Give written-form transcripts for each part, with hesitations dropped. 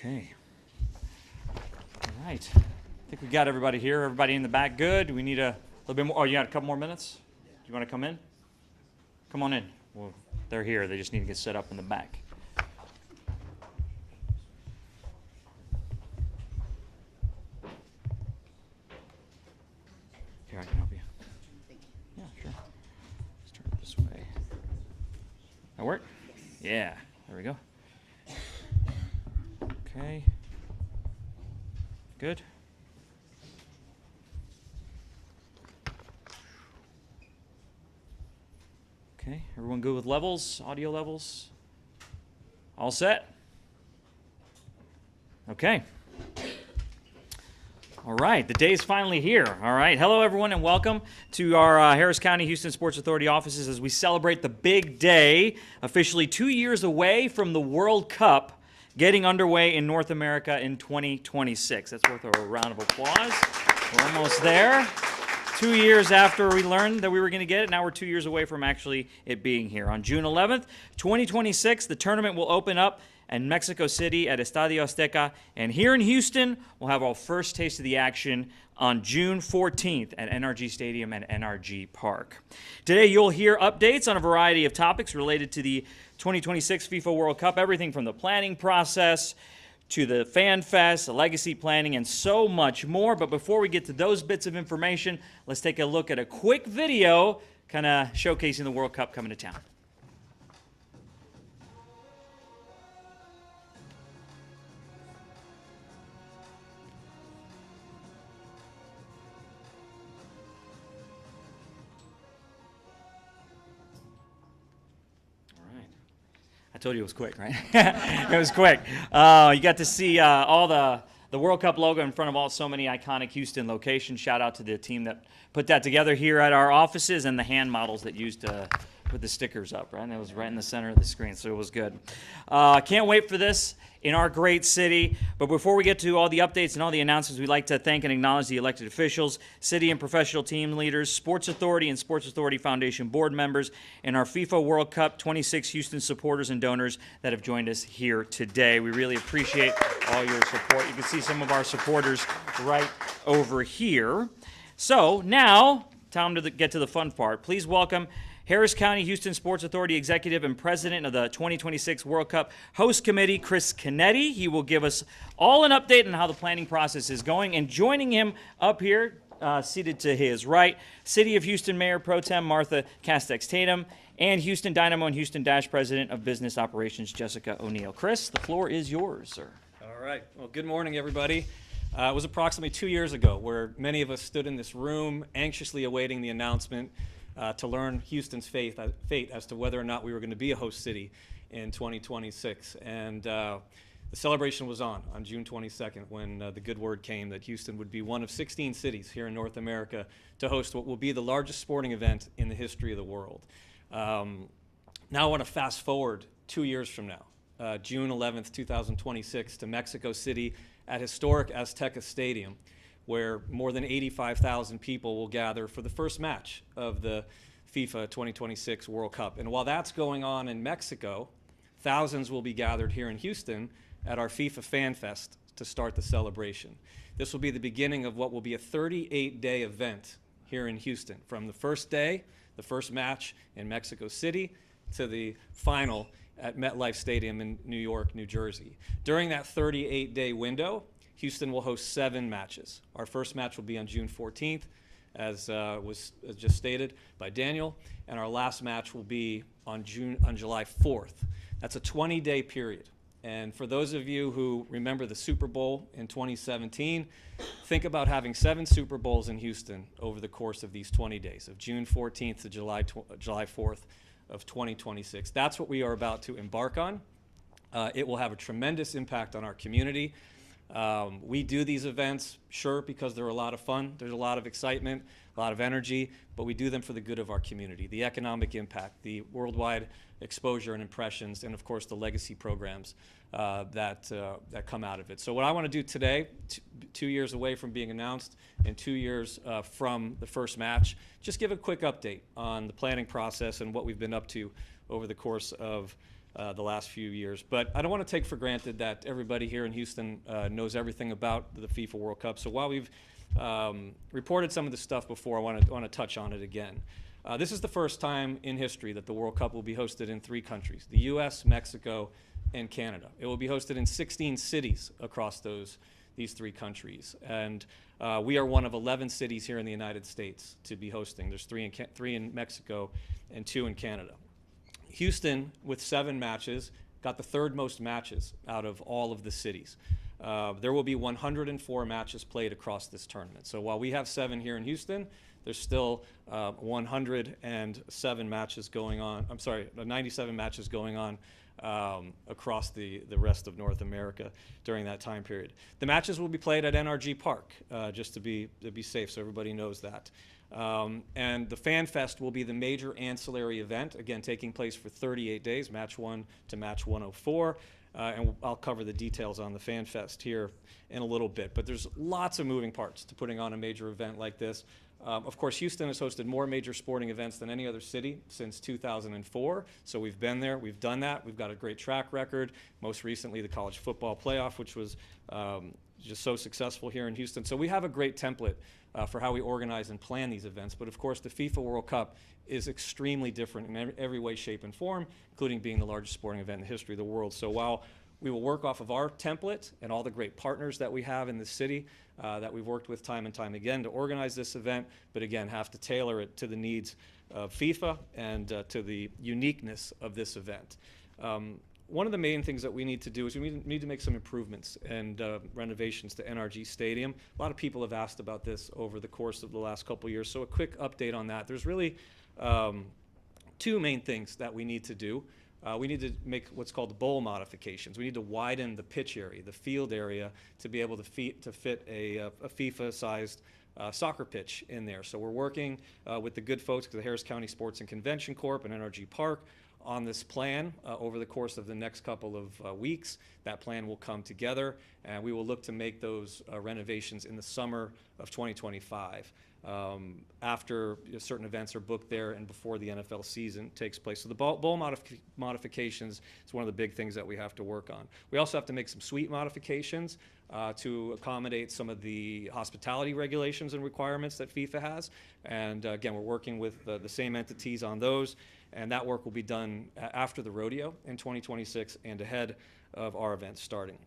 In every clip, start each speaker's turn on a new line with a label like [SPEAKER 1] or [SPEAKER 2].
[SPEAKER 1] Okay. All right. I think we got everybody here. Everybody in the back good? We need a little bit more. Oh, you got a couple more minutes? Do you want to come in? Come on in. Well, they're here. They just need to get set up in the back. Here, I can help you. Yeah, sure. Let's turn it this way. That work? Yeah. There we go. Okay. Good. Okay, everyone good with levels, audio levels? All set? Okay. All right, the day is finally here. All right, hello everyone and welcome to our Harris County Houston Sports Authority offices as we celebrate the big day, officially 2 years away from the World Cup getting underway in North America in 2026. That's worth a round of applause. We're almost there. 2 years after we learned that we were going to get it, now we're 2 years away from actually it being here. On June 11th, 2026, the tournament will open up in Mexico City at Estadio Azteca. And here in Houston, we'll have our first taste of the action on June 14th at NRG Stadium and NRG Park. Today, you'll hear updates on a variety of topics related to the 2026 FIFA World Cup, everything from the planning process to the Fan Fest, the legacy planning, and so much more. But before we get to those bits of information, let's take a look at a quick video kind of showcasing the World Cup coming to town. I told you it was quick, right? It was quick. You got to see all the World Cup logo in front of so many iconic Houston locations. Shout out to the team that put that together here at our offices and the hand models that used to put the stickers up, right? And it was right in the center of the screen, so it was good. Can't wait for this in our great city. But before we get to all the updates and all the announcements, we'd like to thank and acknowledge the elected officials, city and professional team leaders, Sports Authority and Sports Authority Foundation board members, and our FIFA World Cup 26 Houston supporters and donors that have joined us here today. We really appreciate all your support. You can see some of our supporters right over here. So now, time to get to the fun part. Please welcome Harris County Houston Sports Authority Executive and President of the 2026 World Cup Host Committee, Chris Canetti. He will give us all an update on how the planning process is going. And joining him up here, seated to his right, City of Houston Mayor Pro Tem Martha Castex-Tatum, and Houston Dynamo and Houston Dash President of Business Operations, Jessica O'Neill. Chris, the floor is yours, sir.
[SPEAKER 2] All right. Well, good morning, everybody. It was approximately 2 years ago where many of us stood in this room anxiously awaiting the announcement to learn Houston's fate as to whether or not we were going to be a host city in 2026. And the celebration was on June 22nd when the good word came that Houston would be one of 16 cities here in North America to host what will be the largest sporting event in the history of the world. Now I want to fast forward 2 years from now, June 11th, 2026, to Mexico City at historic Azteca Stadium, where more than 85,000 people will gather for the first match of the FIFA 2026 World Cup. And while that's going on in Mexico, thousands will be gathered here in Houston at our FIFA Fan Fest to start the celebration. This will be the beginning of what will be a 38-day event here in Houston, from the first day, the first match in Mexico City, to the final at MetLife Stadium in New York, New Jersey. During that 38-day window, Houston will host 7 matches. Our first match will be on June 14th, as was just stated by Daniel, and our last match will be on July 4th. That's a 20-day period. And for those of you who remember the Super Bowl in 2017, think about having 7 Super Bowls in Houston over the course of these 20 days, of June 14th to July 4th of 2026. That's what we are about to embark on. It will have a tremendous impact on our community. We do these events, sure, because they're a lot of fun. There's a lot of excitement, a lot of energy, but we do them for the good of our community, the economic impact, the worldwide exposure and impressions, and of course the legacy programs that come out of it. So what I want to do today, 2 years away from being announced and 2 years from the first match, just give a quick update on the planning process and what we've been up to over the course of the last few years. But I don't want to take for granted that everybody here in Houston knows everything about the FIFA World Cup. So while we've reported some of the stuff before, I want to touch on it again. This is the first time in history that the World Cup will be hosted in 3 countries, the U.S., Mexico, and Canada. It will be hosted in 16 cities across these 3 countries. And we are one of 11 cities here in the United States to be hosting. There's 3 in Mexico and 2 in Canada. Houston, with 7 matches, got the 3rd most matches out of all of the cities. There will be 104 matches played across this tournament. So while we have 7 here in Houston, there's still 107 matches going on. 97 matches going on across the rest of North America during that time period. The matches will be played at NRG Park, just to be safe, so everybody knows that. And the Fan Fest will be the major ancillary event, again, taking place for 38 days, match 1 to match 104. And I'll cover the details on the Fan Fest here in a little bit. But there's lots of moving parts to putting on a major event like this. Of course, Houston has hosted more major sporting events than any other city since 2004. So we've been there, we've done that, we've got a great track record. Most recently, the college football playoff, which was just so successful here in Houston. So we have a great template for how we organize and plan these events. But of course, the FIFA World Cup is extremely different in every way, shape, and form, including being the largest sporting event in the history of the world. So while we will work off of our template and all the great partners that we have in the city that we've worked with time and time again to organize this event, but again, have to tailor it to the needs of FIFA and to the uniqueness of this event. One of the main things that we need to do is we need to make some improvements and renovations to NRG Stadium. A lot of people have asked about this over the course of the last couple of years, so a quick update on that. There's really 2 main things that we need to do. We need to make what's called bowl modifications. We need to widen the pitch area, the field area, to be able to fit a FIFA-sized soccer pitch in there. So we're working with the good folks at the Harris County Sports and Convention Corp and NRG Park on this plan over the course of the next couple of weeks. That plan will come together, and we will look to make those renovations in the summer of 2025. After certain events are booked there and before the NFL season takes place. So the bowl modifications is one of the big things that we have to work on. We also have to make some suite modifications to accommodate some of the hospitality regulations and requirements that FIFA has. And again, we're working with the same entities on those, and that work will be done after the rodeo in 2026 and ahead of our event starting.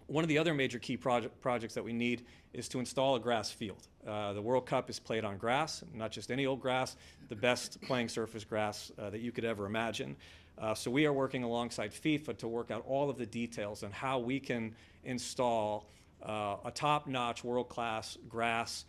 [SPEAKER 2] One of the other major key projects that we need is to install a grass field. The World Cup is played on grass, not just any old grass, the best playing surface grass that you could ever imagine. So we are working alongside FIFA to work out all of the details on how we can install a top-notch, world-class grass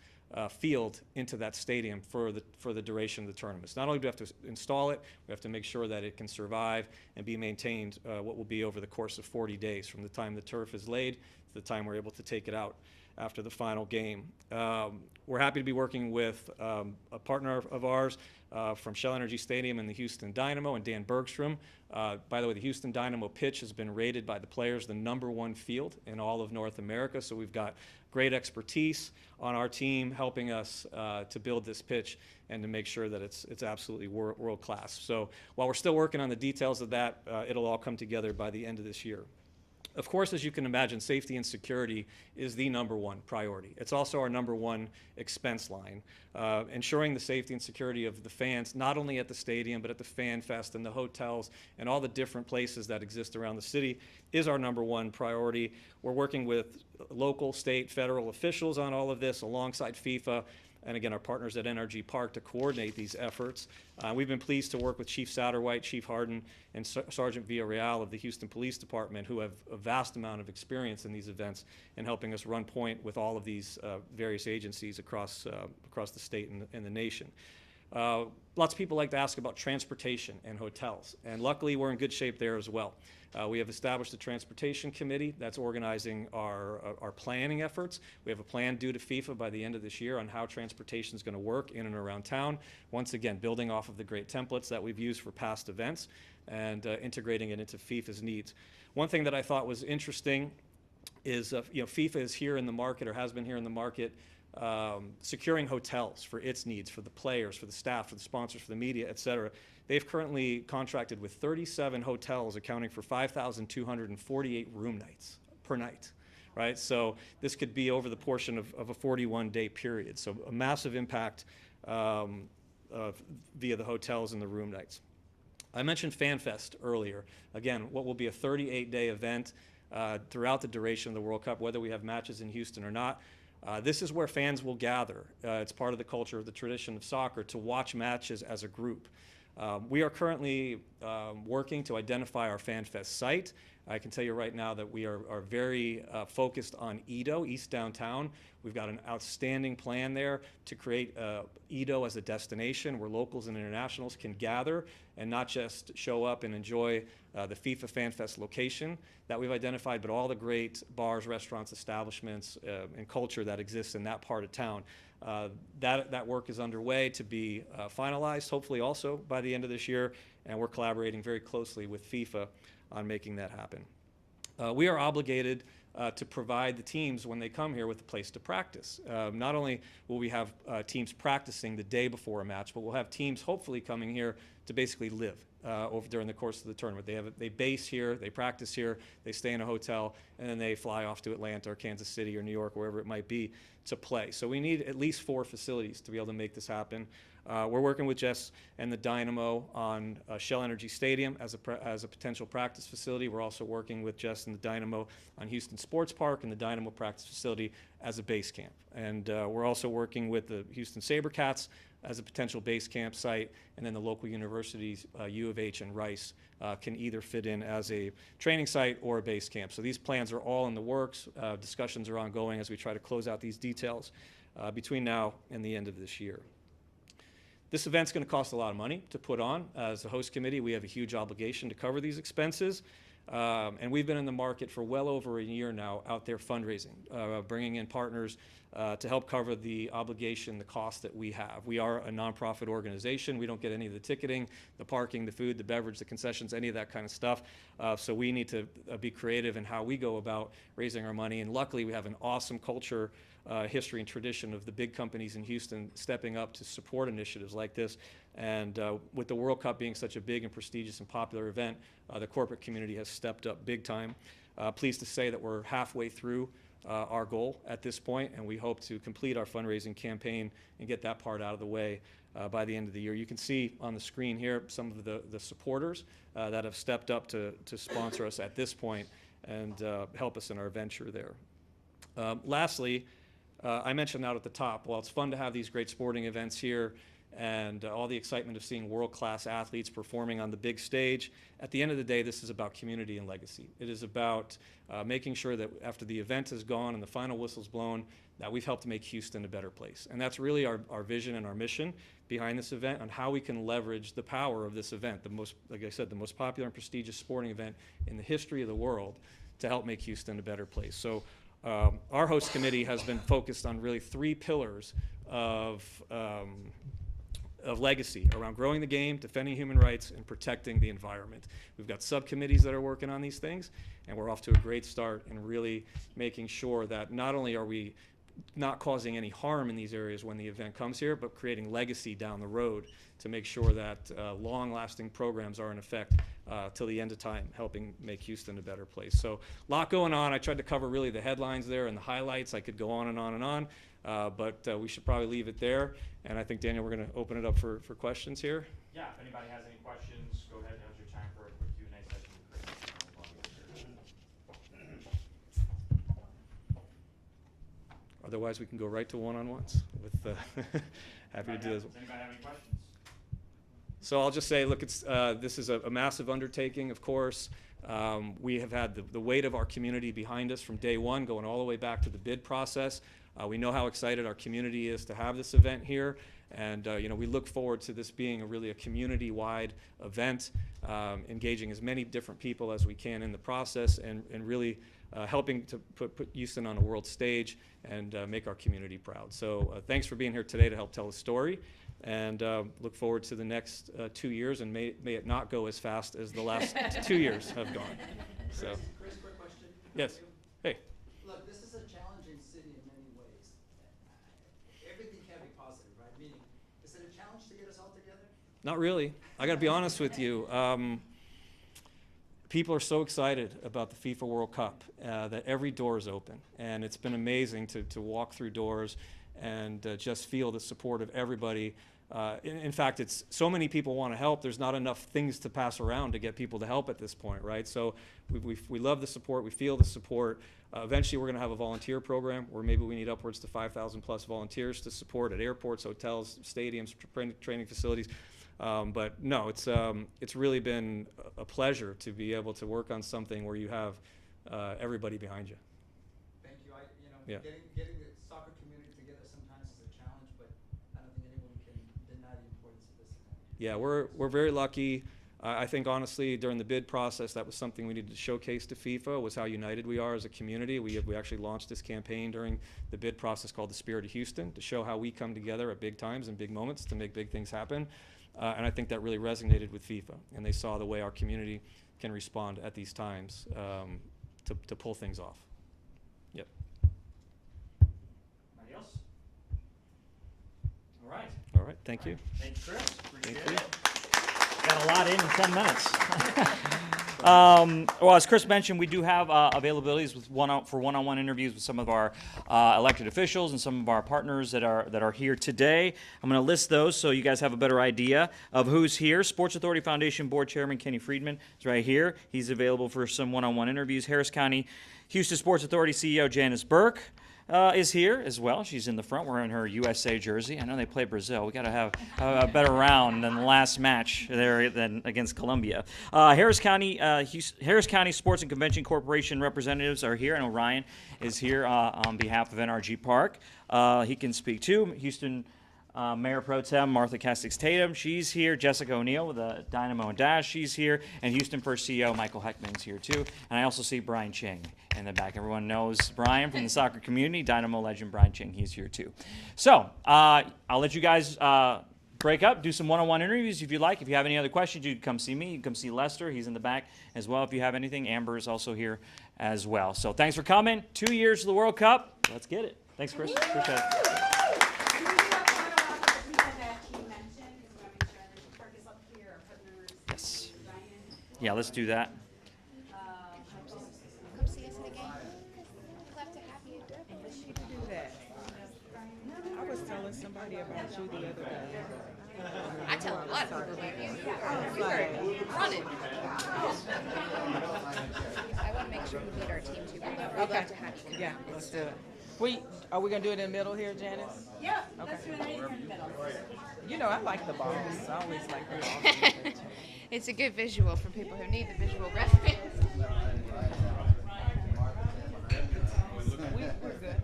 [SPEAKER 2] field into that stadium for the duration of the tournaments. Not only do we have to install it, we have to make sure that it can survive and be maintained what will be over the course of 40 days from the time the turf is laid to the time we're able to take it out after the final game. We're happy to be working with a partner of ours from Shell Energy Stadium and the Houston Dynamo and Dan Bergstrom. By the way, the Houston Dynamo pitch has been rated by the players the #1 field in all of North America, so we've got great expertise on our team helping us to build this pitch and to make sure that it's absolutely world class. So while we're still working on the details of that, it'll all come together by the end of this year. Of course, as you can imagine, safety and security is the #1 priority. It's also our #1 expense line. Ensuring the safety and security of the fans, not only at the stadium, but at the Fan Fest and the hotels and all the different places that exist around the city, is our #1 priority. We're working with local, state, federal officials on all of this alongside FIFA and again, our partners at NRG Park to coordinate these efforts. We've been pleased to work with Chief Satterwhite, Chief Harden, and Sergeant Villarreal of the Houston Police Department, who have a vast amount of experience in these events and helping us run point with all of these various agencies across the state and the nation. Lots of people like to ask about transportation and hotels, and luckily we're in good shape there as well. We have established a transportation committee that's organizing our planning efforts. We have a plan due to FIFA by the end of this year on how transportation is going to work in and around town. Once again, building off of the great templates that we've used for past events and integrating it into FIFA's needs. One thing that I thought was interesting is, FIFA is here in the market, or has been here in the market, securing hotels for its needs, for the players, for the staff, for the sponsors, for the media, et cetera. They've currently contracted with 37 hotels, accounting for 5,248 room nights per night, right? So this could be over the portion of a 41-day period. So a massive impact via the hotels and the room nights. I mentioned FanFest earlier. Again, what will be a 38-day event throughout the duration of the World Cup, whether we have matches in Houston or not. This is where fans will gather. It's part of the culture, the tradition of soccer, to watch matches as a group. We are currently working to identify our FanFest site. I can tell you right now that we are very focused on Edo, East Downtown. We've got an outstanding plan there to create Edo as a destination where locals and internationals can gather and not just show up and enjoy the FIFA FanFest location that we've identified, but all the great bars, restaurants, establishments, and culture that exists in that part of town. That work is underway to be finalized, hopefully also by the end of this year, and we're collaborating very closely with FIFA on making that happen. We are obligated to provide the teams when they come here with a place to practice. Not only will we have teams practicing the day before a match, but we'll have teams hopefully coming here to basically live over during the course of the tournament. They base here, they practice here, they stay in a hotel, and then they fly off to Atlanta or Kansas City or New York, wherever it might be, to play. So we need at least 4 facilities to be able to make this happen. We're working with Jess and the Dynamo on Shell Energy Stadium as a potential practice facility. We're also working with Jess and the Dynamo on Houston Sports Park and the Dynamo practice facility as a base camp. And we're also working with the Houston SaberCats as a potential base camp site, and then the local universities, U of H and Rice, can either fit in as a training site or a base camp. So these plans are all in the works. Discussions are ongoing as we try to close out these details between now and the end of this year. This event's going to cost a lot of money to put on. As the host committee, we have a huge obligation to cover these expenses. And we've been in the market for well over a year now out there fundraising, bringing in partners to help cover the obligation, the cost that we have. We are a nonprofit organization. We don't get any of the ticketing, the parking, the food, the beverage, the concessions, any of that kind of stuff. So we need to be creative in how we go about raising our money. And luckily, we have an awesome culture, history, and tradition of the big companies in Houston stepping up to support initiatives like this. And with the World Cup being such a big and prestigious and popular event, the corporate community has stepped up big time. Pleased to say that we're halfway through our goal at this point, and we hope to complete our fundraising campaign and get that part out of the way by the end of the year. You can see on the screen here some of the supporters that have stepped up to sponsor us at this point and help us in our venture there. Lastly, I mentioned out at the top, while it's fun to have these great sporting events here and all the excitement of seeing world-class athletes performing on the big stage, at the end of the day, this is about community and legacy. It is about making sure that after the event is gone and the final whistle's blown, that we've helped make Houston a better place. And that's really our vision and our mission behind this event, on how we can leverage the power of this event, the most, like I said, the most popular and prestigious sporting event in the history of the world, to help make Houston a better place. So our host committee has been focused on really 3 pillars of legacy around growing the game, defending human rights, and protecting the environment. We've got subcommittees that are working on these things, and we're off to a great start in really making sure that not only are we not causing any harm in these areas when the event comes here, but creating legacy down the road to make sure that long-lasting programs are in effect till the end of time, helping make Houston a better place. So a lot going on. I tried to cover really the headlines there and the highlights. I could go on and on and on, but we should probably leave it there. And I think, Daniel, we're going to open it up for questions here.
[SPEAKER 1] Yeah, if anybody has any questions, go ahead. Now's your time for a quick Q&A session with Chris.
[SPEAKER 2] Otherwise, we can go right to one-on-ones. With happy to do this.
[SPEAKER 1] Does anybody have any questions?
[SPEAKER 2] So I'll just say, look, this is a massive undertaking, of course. We have had the weight of our community behind us from day one, going all the way back to the bid process. We know how excited our community is to have this event here, and we look forward to this being really a community-wide event, engaging as many different people as we can in the process, and really helping to put Houston on a world stage and make our community proud. So thanks for being here today to help tell the story, and look forward to the next 2 years, and may it not go as fast as the last 2 years have gone. So,
[SPEAKER 3] Chris, quick question.
[SPEAKER 2] Yes. Hey.
[SPEAKER 3] Look, this is a challenging city in many ways.
[SPEAKER 2] Not really. I got to be honest with you. People are so excited about the FIFA World Cup that every door is open. And it's been amazing to walk through doors and just feel the support of everybody. In fact, it's so many people want to help. There's not enough things to pass around to get people to help at this point, right? So we love the support. We feel the support. Eventually, we're going to have a volunteer program where maybe we need upwards to 5,000 plus volunteers to support at airports, hotels, stadiums, training facilities. But no, it's really been a pleasure to be able to work on something where you have everybody behind you.
[SPEAKER 3] Thank you.
[SPEAKER 2] Yeah.
[SPEAKER 3] Getting the soccer community together sometimes is a challenge, but I don't think anyone can deny the importance of this event.
[SPEAKER 2] Yeah, we're very lucky. I think honestly, during the bid process, that was something we needed to showcase to FIFA, was how united we are as a community. We actually launched this campaign during the bid process called the Spirit of Houston, to show how we come together at big times and big moments to make big things happen. And I think that really resonated with FIFA, and they saw the way our community can respond at these times to pull things off. Yep.
[SPEAKER 1] Anybody else? All right.
[SPEAKER 2] All right. Thank you.
[SPEAKER 1] Thank you, Chris.
[SPEAKER 2] Thank
[SPEAKER 1] Appreciate
[SPEAKER 2] you.
[SPEAKER 1] it. Got a lot in 10 minutes. Well, as Chris mentioned, we do have availabilities with one-on-one interviews with some of our elected officials and some of our partners that are here today. I'm going to list those so you guys have a better idea of who's here. Sports Authority Foundation Board Chairman Kenny Friedman is right here. He's available for some one-on-one interviews. Harris County Houston Sports Authority CEO Janice Burke is here as well. She's in the front wearing her USA jersey. I know they play Brazil. We got to have a better round than the last match there than against Colombia. Harris County Sports and Convention Corporation representatives are here. I know Ryan is here on behalf of NRG Park. He can speak too. Houston Mayor Pro Tem Martha Castix-Tatum, she's here. Jessica O'Neill with the Dynamo and Dash, she's here. And Houston First CEO Michael Heckman's here too. And I also see Brian Ching in the back. Everyone knows Brian from the soccer community. Dynamo legend Brian Ching, he's here too. So I'll let you guys break up, do some one-on-one interviews if you like. If you have any other questions, you can come see me. You can come see Lester. He's in the back as well if you have anything. Amber is also here as well. So thanks for coming. 2 years to the World Cup. Let's get it. Thanks, Chris. Appreciate it. Yes. Yeah, let's do that.
[SPEAKER 4] Come see us at a game. We'd love to have you.
[SPEAKER 5] I wish you could do that. I was telling somebody about you the other day.
[SPEAKER 4] I tell a lot of people about you.
[SPEAKER 5] I was like,
[SPEAKER 4] Running. I want to make sure we meet our team too. We'd love to have you.
[SPEAKER 5] yeah, let's do it. Are we gonna do it in the middle here, Janice?
[SPEAKER 6] Yeah,
[SPEAKER 5] Okay.
[SPEAKER 6] let's do it right here in the middle.
[SPEAKER 5] You know, I like the balls. I always like the balls.
[SPEAKER 4] It's a good visual for people who need the visual reference.
[SPEAKER 5] We're good.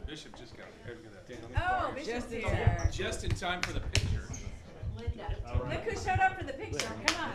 [SPEAKER 7] Bishop just got here.
[SPEAKER 6] Oh, Bishop's here.
[SPEAKER 7] Just in time for the picture.
[SPEAKER 6] Linda. Look who showed up for the picture. Come on.